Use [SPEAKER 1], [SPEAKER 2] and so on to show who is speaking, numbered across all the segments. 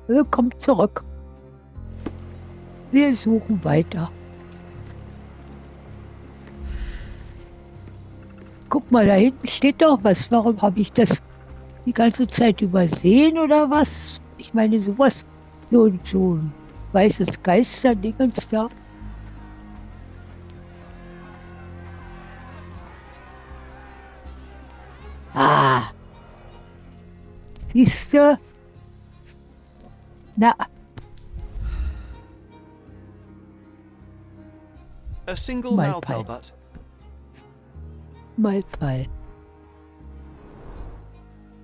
[SPEAKER 1] Willkommen zurück. Wir suchen weiter. Guck mal, da hinten steht doch was. Warum habe ich das die ganze Zeit übersehen oder was? Ich meine, sowas, so ein weißes Geisterdingens da. Ah, siehst du? Na,
[SPEAKER 2] A single
[SPEAKER 1] Malpal.
[SPEAKER 2] Malpal butt.
[SPEAKER 1] Malpal.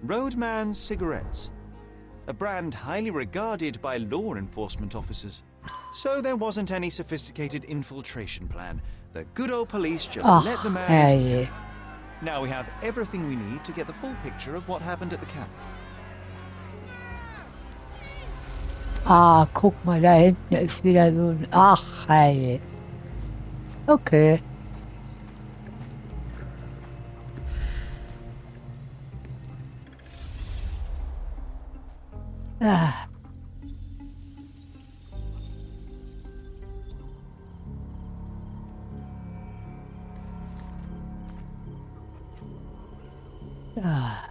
[SPEAKER 2] Roadman cigarettes. A brand highly regarded by law enforcement officers. So there wasn't any sophisticated infiltration plan. The good old police just let the
[SPEAKER 1] Ach,
[SPEAKER 2] man into
[SPEAKER 1] herrje.
[SPEAKER 2] camp. Now we have everything we need to get the full picture of what happened at the camp.
[SPEAKER 1] Ah, guck mal, da hinten ist wieder so ein... Ach, herrje. Okay. Ah, ah.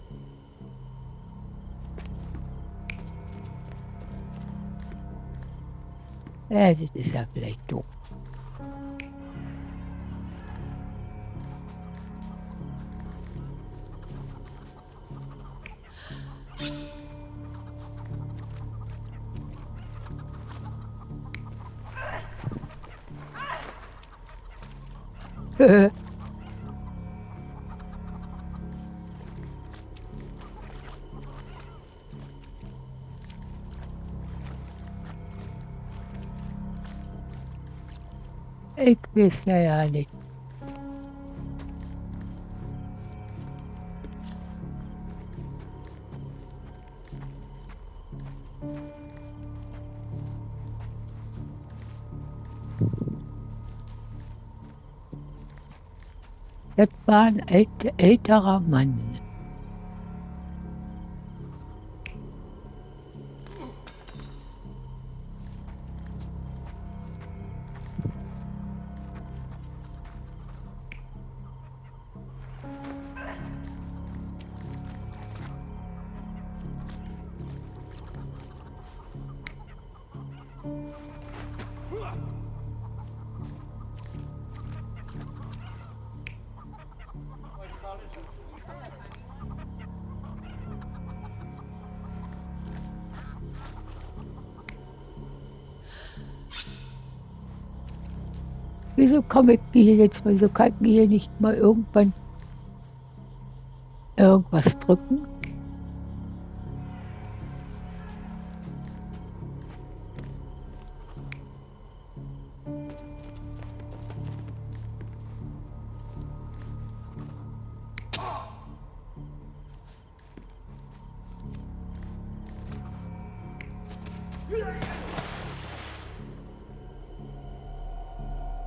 [SPEAKER 1] Ja, das ist ja vielleicht doof. Ich weiß ja nicht. Das war ein älterer Mann. Wieso komme ich hier jetzt mal? Wieso kann ich hier nicht mal irgendwann irgendwas drücken?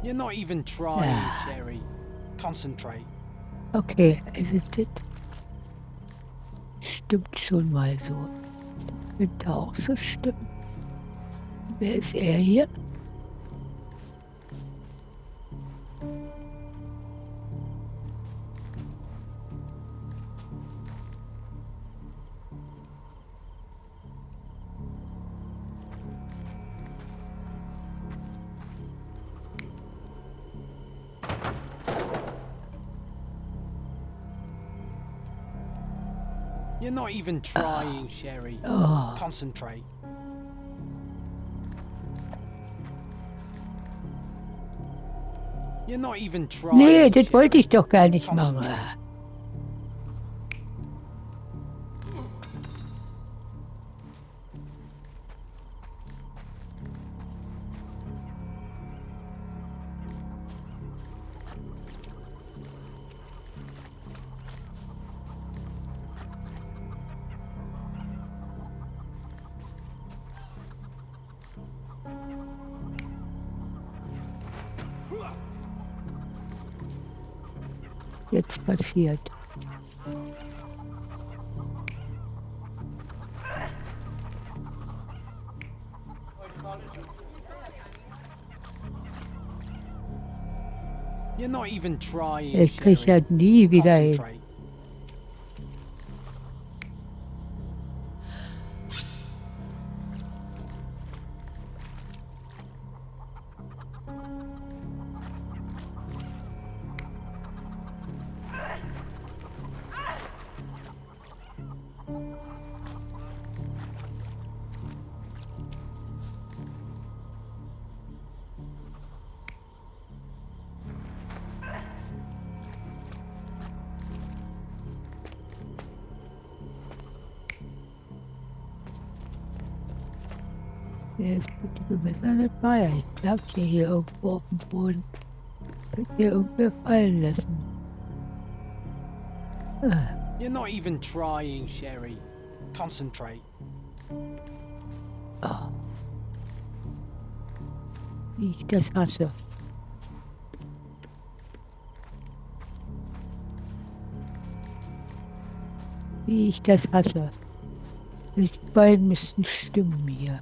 [SPEAKER 3] You're not even trying,
[SPEAKER 1] Ja.
[SPEAKER 3] Sherry. Concentrate.
[SPEAKER 1] Okay, also das stimmt schon mal so. Das könnte auch so stimmen. Wer ist er hier?
[SPEAKER 3] You're not even trying, Sherry.
[SPEAKER 1] Oh,
[SPEAKER 3] Concentrate. You're not even trying.
[SPEAKER 1] nee, das wollte
[SPEAKER 3] Sherry.
[SPEAKER 1] ich doch gar nicht machen.
[SPEAKER 3] Concentrate.
[SPEAKER 1] Jetzt passiert.
[SPEAKER 3] You're not even trying,
[SPEAKER 1] Ich krieg ja
[SPEAKER 3] Sherry.
[SPEAKER 1] nie wieder hin.
[SPEAKER 3] Concentrate.
[SPEAKER 1] Der ist blutige Messer nicht bei. Ich lag hier irgendwo auf dem Boden. Könnt ihr irgendwer fallen lassen.
[SPEAKER 3] You're not even trying, Sherry. Concentrate.
[SPEAKER 1] Oh. Wie ich das hasse. Wie ich das hasse. Die beiden müssten stimmen hier.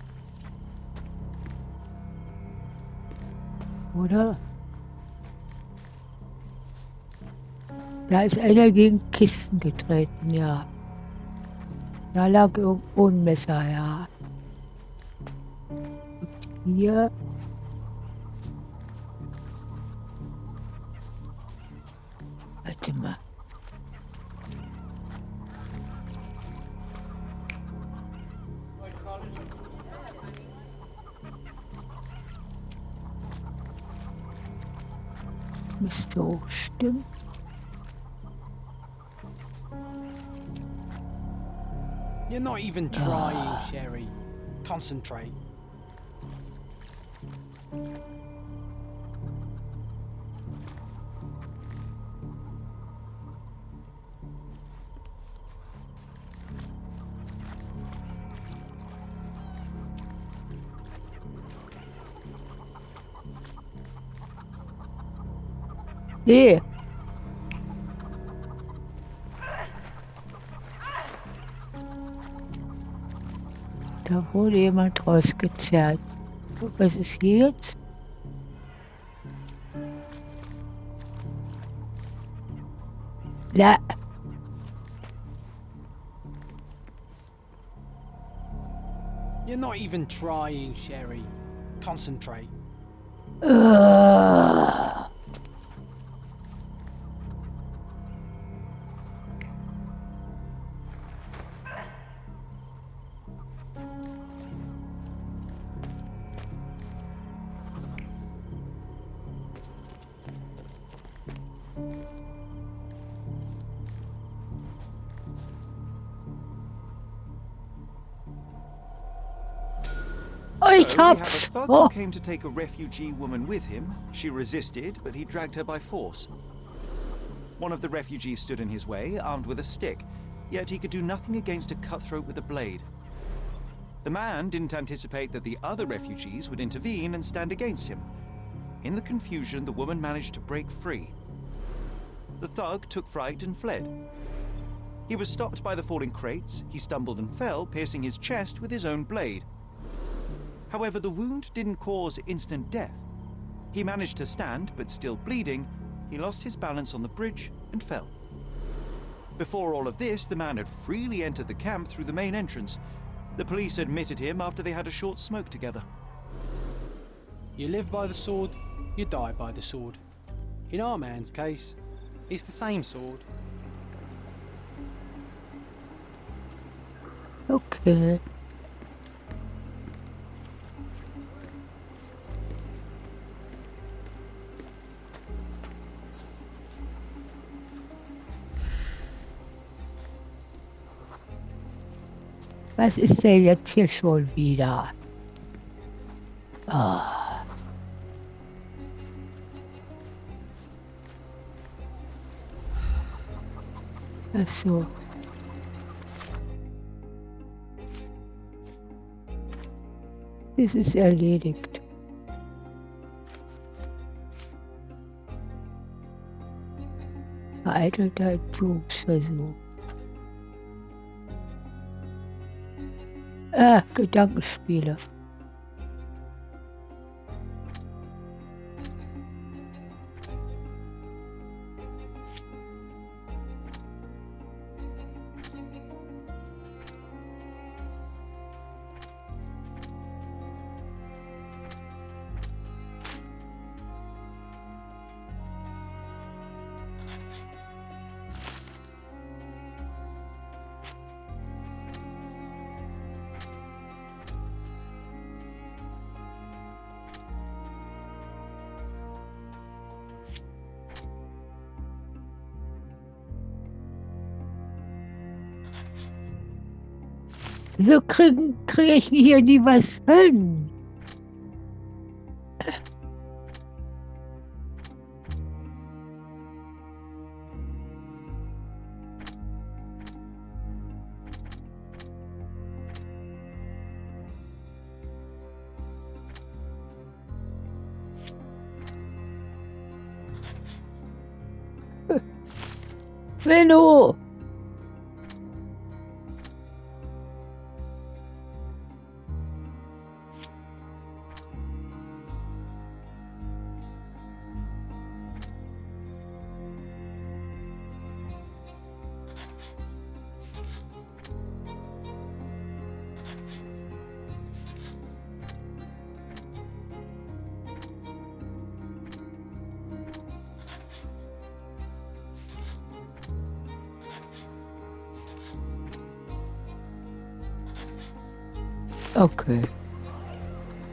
[SPEAKER 1] Oder? Da ist einer gegen Kisten getreten, ja. Da lag irgendwo ein Messer, ja. Und hier. Warte mal. Müsste auch stimmen.
[SPEAKER 3] You're not even trying, Sherry. Concentrate.
[SPEAKER 1] Nee. Da wurde jemand rausgezerrt. Und was ist hier jetzt? La.
[SPEAKER 3] You're not even trying, Sherry. Concentrate.
[SPEAKER 1] Oh, ich
[SPEAKER 2] So, we have a
[SPEAKER 1] hab's.
[SPEAKER 2] thug
[SPEAKER 1] Oh,
[SPEAKER 2] who came to take a refugee woman with him. She resisted, but he dragged her by force. One of the refugees stood in his way, armed with a stick, yet he could do nothing against a cutthroat with a blade. The man didn't anticipate that the other refugees would intervene and stand against him. In the confusion, the woman managed to break free. The thug took fright and fled. He was stopped by the falling crates. He stumbled and fell, piercing his chest with his own blade. However, the wound didn't cause instant death. He managed to stand, but still bleeding, he lost his balance on the bridge and fell. Before all of this, the man had freely entered the camp through the main entrance. The police admitted him after they had a short smoke together.
[SPEAKER 3] You live by the sword, you die by the sword. In our man's case, it's the same sword.
[SPEAKER 1] okay. Was ist denn jetzt hier schon wieder? Ah. Ach so. Das ist erledigt. Vereitelter Entführungsversuch. Gedankenspiele. So krieg ich hier nie was hin. Benno! Okay,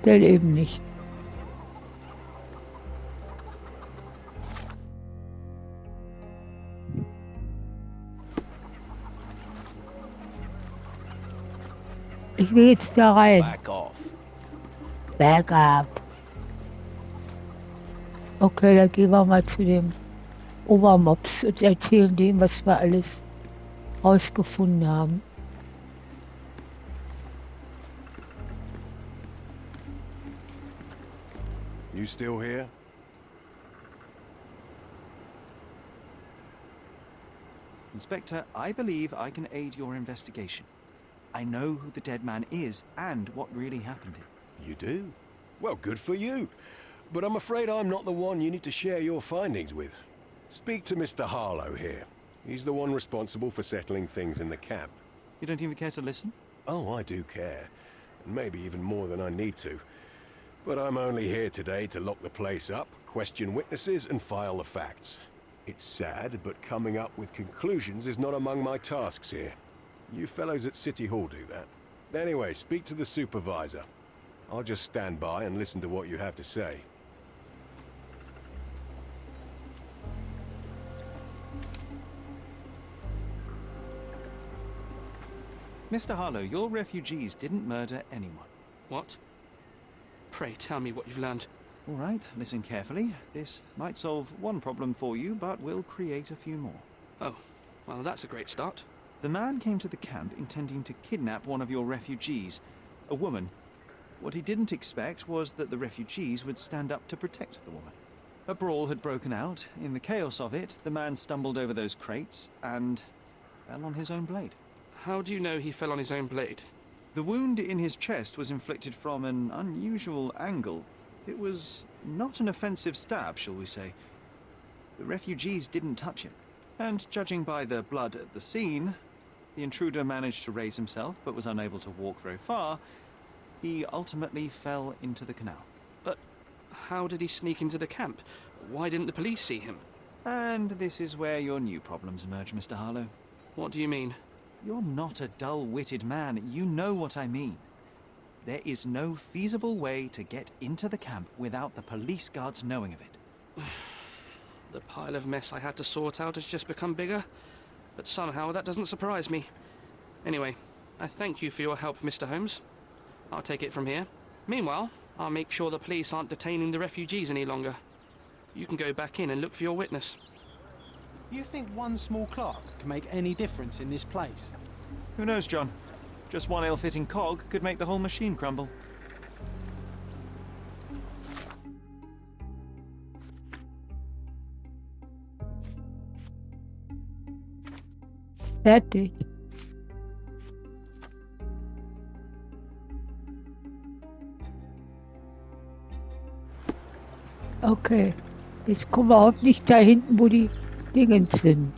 [SPEAKER 1] dann eben nicht. Ich will jetzt da rein.
[SPEAKER 2] Back off.
[SPEAKER 1] Back up. Okay, dann gehen wir mal zu dem Obermops und erzählen dem, was wir alles rausgefunden haben.
[SPEAKER 4] You still here?
[SPEAKER 2] Inspector, I believe I can aid your investigation. I know who the dead man is and what really happened to him.
[SPEAKER 4] You do? Well, good for you. But I'm afraid I'm not the one you need to share your findings with. Speak to Mr. Harlow here. He's the one responsible for settling things in the camp.
[SPEAKER 2] You don't even care to listen?
[SPEAKER 4] Oh, I do care. And maybe even more than I need to. But I'm only here today to lock the place up, question witnesses, and file the facts. It's sad, but coming up with conclusions is not among my tasks here. You fellows at City Hall do that. Anyway, speak to the supervisor. I'll just stand by and listen to what you have to say.
[SPEAKER 2] Mr. Harlow, your refugees didn't murder anyone.
[SPEAKER 5] What? Pray tell me what you've learned.
[SPEAKER 2] All right, listen carefully. This might solve one problem for you, but will create a few more.
[SPEAKER 5] Oh, well, that's a great start.
[SPEAKER 2] The man came to the camp intending to kidnap one of your refugees, a woman. What he didn't expect was that the refugees would stand up to protect the woman. A brawl had broken out. In the chaos of it, the man stumbled over those crates and fell on his own blade.
[SPEAKER 5] How do you know he fell on his own blade?
[SPEAKER 2] The wound in his chest was inflicted from an unusual angle. It was not an offensive stab, shall we say. The refugees didn't touch him. And judging by the blood at the scene, the intruder managed to raise himself but was unable to walk very far. He ultimately fell into the canal.
[SPEAKER 5] But how did he sneak into the camp? Why didn't the police see him?
[SPEAKER 2] And this is where your new problems emerge, Mr. Harlow.
[SPEAKER 5] What do you mean?
[SPEAKER 2] You're not a dull-witted man. You know what I mean. There is no feasible way to get into the camp without the police guards knowing of it.
[SPEAKER 5] The pile of mess I had to sort out has just become bigger, but somehow that doesn't surprise me. Anyway, I thank you for your help, Mr. Holmes. I'll take it from here. Meanwhile, I'll make sure the police aren't detaining the refugees any longer. You can go back in and look for your witness.
[SPEAKER 3] You think one small clock can make any difference in this place?
[SPEAKER 2] Who knows, John? Just one ill-fitting cog could make the whole machine crumble.
[SPEAKER 1] Fertig. Okay, jetzt kommen wir hoffentlich da hinten, wo die Dingens sind.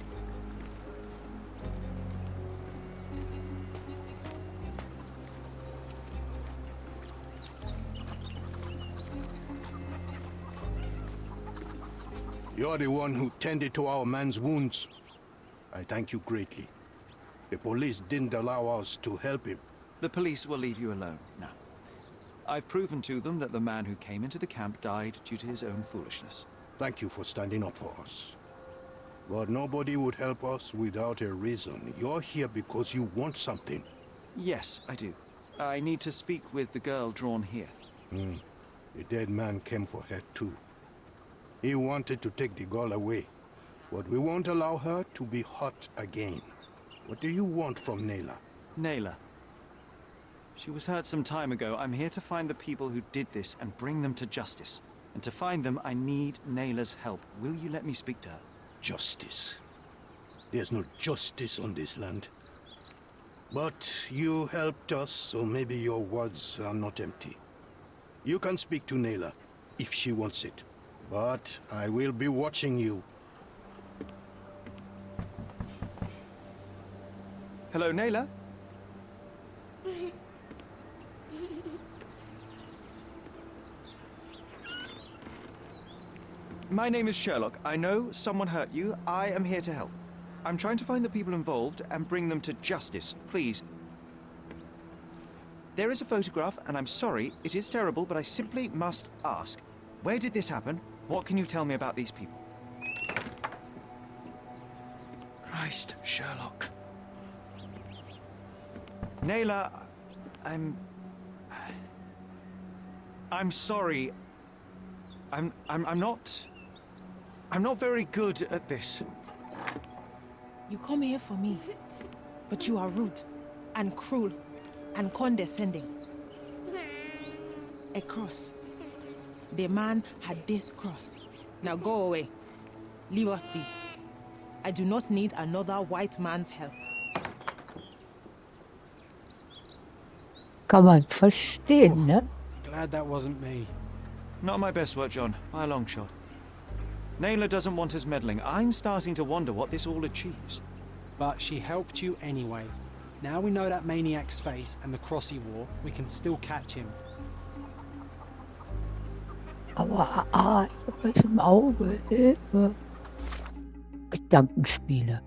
[SPEAKER 6] You're the one who tended to our man's wounds. I thank you greatly. The police didn't allow us to help him.
[SPEAKER 2] The police will leave you alone now. I've proven to them that the man who came into the camp died due to his own foolishness.
[SPEAKER 6] Thank you for standing up for us. But nobody would help us without a reason. You're here because you want something.
[SPEAKER 2] Yes, I do. I need to speak with the girl drawn here.
[SPEAKER 6] The dead man came for her too. He wanted to take the girl away, but we won't allow her to be hurt again. What do you want from Nayla?
[SPEAKER 2] Nayla. She was hurt some time ago. I'm here to find the people who did this and bring them to justice. And to find them, I need Nayla's help. Will you let me speak to her?
[SPEAKER 6] Justice. There's no justice on this land. But you helped us, so maybe your words are not empty. You can speak to Nayla, if she wants it. But I will be watching you.
[SPEAKER 2] Hello, Nayla? My name is Sherlock. I know someone hurt you. I am here to help. I'm trying to find the people involved and bring them to justice. Please. There is a photograph, and I'm sorry, it is terrible, but I simply must ask. Where did this happen? What can you tell me about these people? Christ, Sherlock. Nayla, I'm sorry. I'm not very good at this.
[SPEAKER 7] You come here for me, but you are rude and cruel and condescending. A cross. The man had this cross. Now go away. Leave us be. I do not need another white man's help.
[SPEAKER 1] Kann man verstehen, ne?
[SPEAKER 3] Glad that wasn't me.
[SPEAKER 2] Not my best work, John, by a long shot. Nayla doesn't want us meddling. I'm starting to wonder what this all achieves.
[SPEAKER 3] But she helped you anyway. Now we know that maniac's face and the cross he wore, we can still catch him.
[SPEAKER 1] Aber, ich hab was im Auge. Hilfe. Gedankenspiele.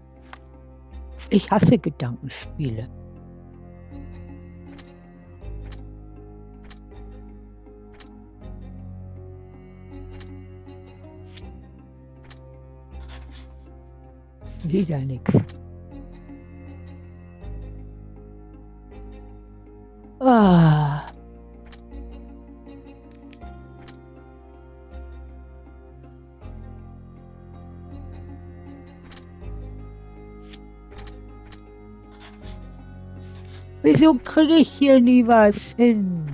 [SPEAKER 1] Ich hasse Gedankenspiele. Wieder nix. Ah. Wieso kriege ich hier nie was hin?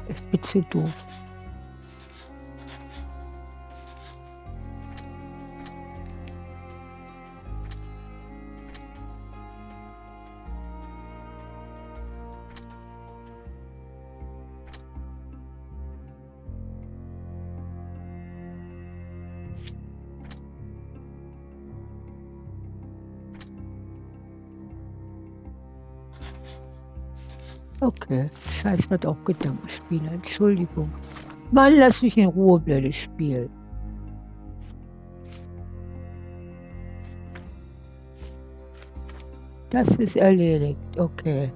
[SPEAKER 1] Ich bin zu doof. Okay, scheiß wird auch Gedankenspiele, Entschuldigung. Mann, lass mich in Ruhe, blödes Spiel. Das ist erledigt, okay.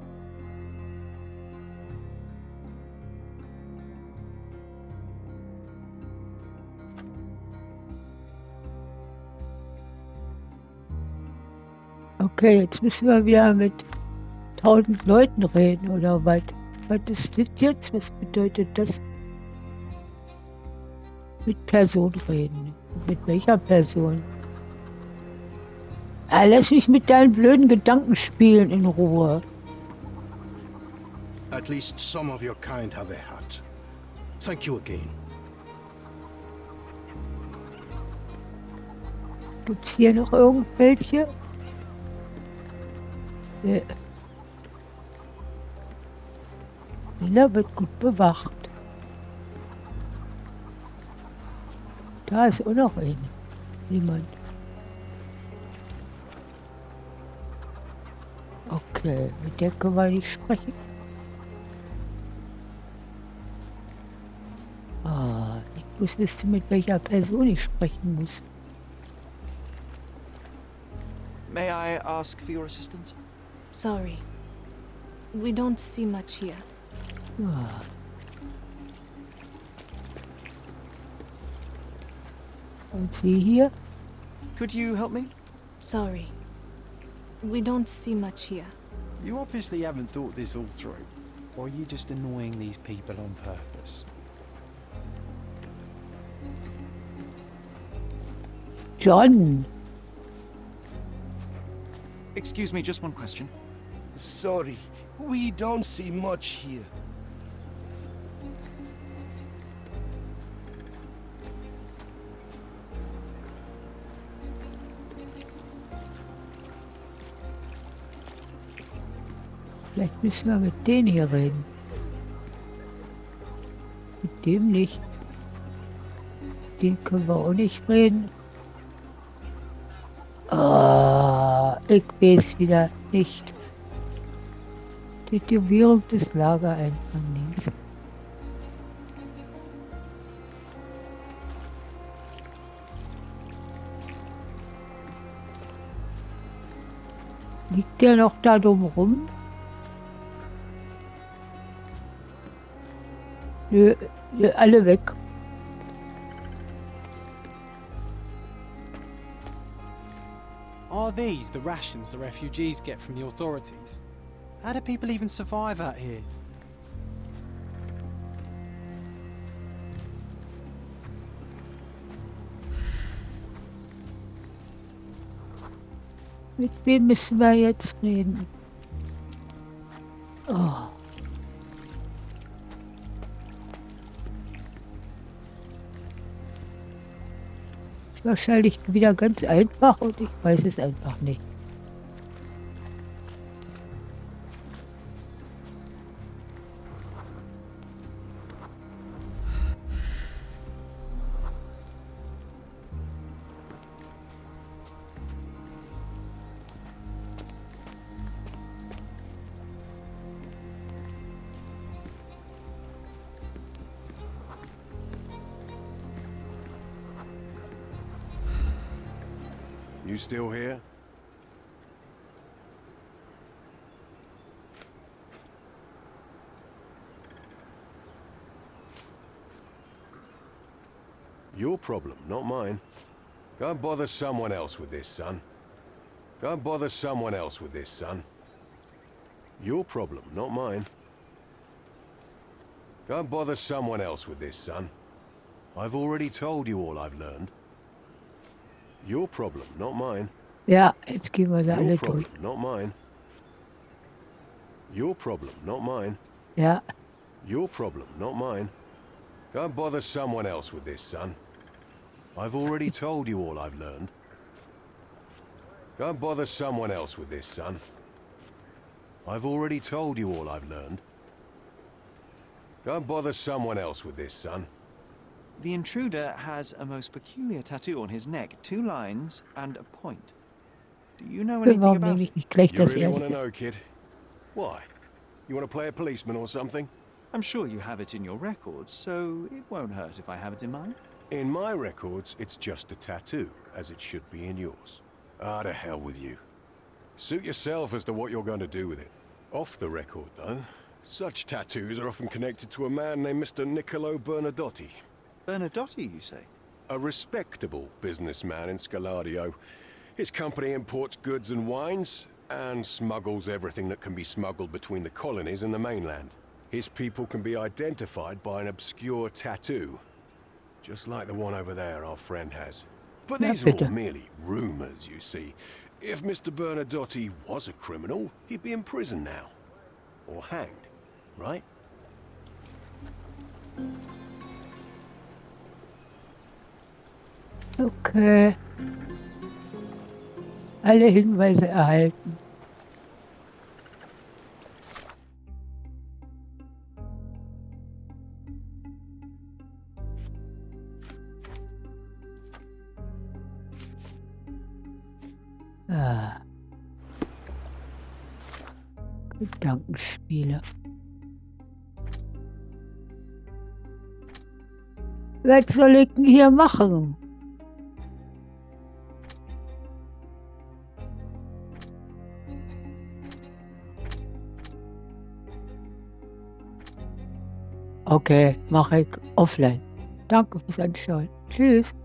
[SPEAKER 1] Okay, jetzt müssen wir wieder mit 1000 Leuten reden, oder was? Was ist das jetzt? Was bedeutet das? Mit Person reden. Mit welcher Person? Lass mich mit deinen blöden Gedankenspielen in Ruhe.
[SPEAKER 6] At least some of your kind have a heart. Thank you again.
[SPEAKER 1] Gibt's hier noch irgendwelche? Villa wird gut bewacht. Da ist auch noch jemand. Okay, mit der können wir nicht sprechen. Ich muss wissen, mit welcher Person ich sprechen muss.
[SPEAKER 2] May I ask for your assistance?
[SPEAKER 8] Sorry. We don't see much here.
[SPEAKER 1] Ah. Und sie hier?
[SPEAKER 2] Could you help me?
[SPEAKER 8] Sorry. We don't see much here.
[SPEAKER 3] You obviously haven't thought this all through. Or are you just annoying these people on purpose?
[SPEAKER 1] John.
[SPEAKER 2] Excuse me, just one question.
[SPEAKER 6] Sorry, we don't see much here.
[SPEAKER 1] Vielleicht müssen wir mit denen hier reden. Mit dem nicht. Mit dem können wir auch nicht reden. Ah, ich weiß wieder nicht. Tätowierung des Lagereinfangs. Liegt der noch da dumm rum? Nö, alle weg.
[SPEAKER 3] Are these the rations the refugees get from the authorities? How do people even survive out here?
[SPEAKER 1] Mit wem müssen wir jetzt reden? Oh. Ist wahrscheinlich wieder ganz einfach und ich weiß es einfach nicht.
[SPEAKER 4] You still here? Your problem, not mine. Go and bother someone else with this, son. Go and bother someone else with this, son. Your problem, not mine. Go and bother someone else with this, son. I've already told you all I've learned. Your problem, not mine.
[SPEAKER 1] Ja, jetzt gehen wir da alle
[SPEAKER 4] Your
[SPEAKER 1] durch.
[SPEAKER 4] problem, not mine. Your problem, not mine.
[SPEAKER 1] Ja,
[SPEAKER 4] Your problem, not mine. Go and bother someone else with this, son. I've already told you all I've learned. Go and bother someone else with this, son. I've already told you all I've learned. Go and bother someone else with this, son.
[SPEAKER 2] The intruder has a most peculiar tattoo on his neck, 2 lines and a point. Do you know anything
[SPEAKER 1] warum
[SPEAKER 2] about
[SPEAKER 1] nehme
[SPEAKER 2] it?
[SPEAKER 1] ich nicht gleich
[SPEAKER 4] You
[SPEAKER 1] das
[SPEAKER 4] really want to
[SPEAKER 1] erste?
[SPEAKER 4] know, kid? Why? You want to play a policeman or something?
[SPEAKER 2] I'm sure you have it in your records, so it won't hurt if I have it in mine.
[SPEAKER 4] In my records, it's just a tattoo, as it should be in yours. Ah, to hell with you. Suit yourself as to what you're going to do with it. Off the record, though, such tattoos are often connected to a man named Mr. Niccolo Bernadotti.
[SPEAKER 2] Bernadotti, you say?
[SPEAKER 4] A respectable businessman in Scaladio. His company imports goods and wines, and smuggles everything that can be smuggled between the colonies and the mainland. His people can be identified by an obscure tattoo, just like the one over there our friend has. But
[SPEAKER 1] Ja,
[SPEAKER 4] these are all
[SPEAKER 1] bitte.
[SPEAKER 4] merely rumors, you see. If Mr. Bernadotti was a criminal, he'd be in prison now. Or hanged, right?
[SPEAKER 1] Okay. Alle Hinweise erhalten. Ah. Gedankenspiele. Was soll ich denn hier machen? Okay, mache ich offline. Danke fürs Anschauen. Tschüss.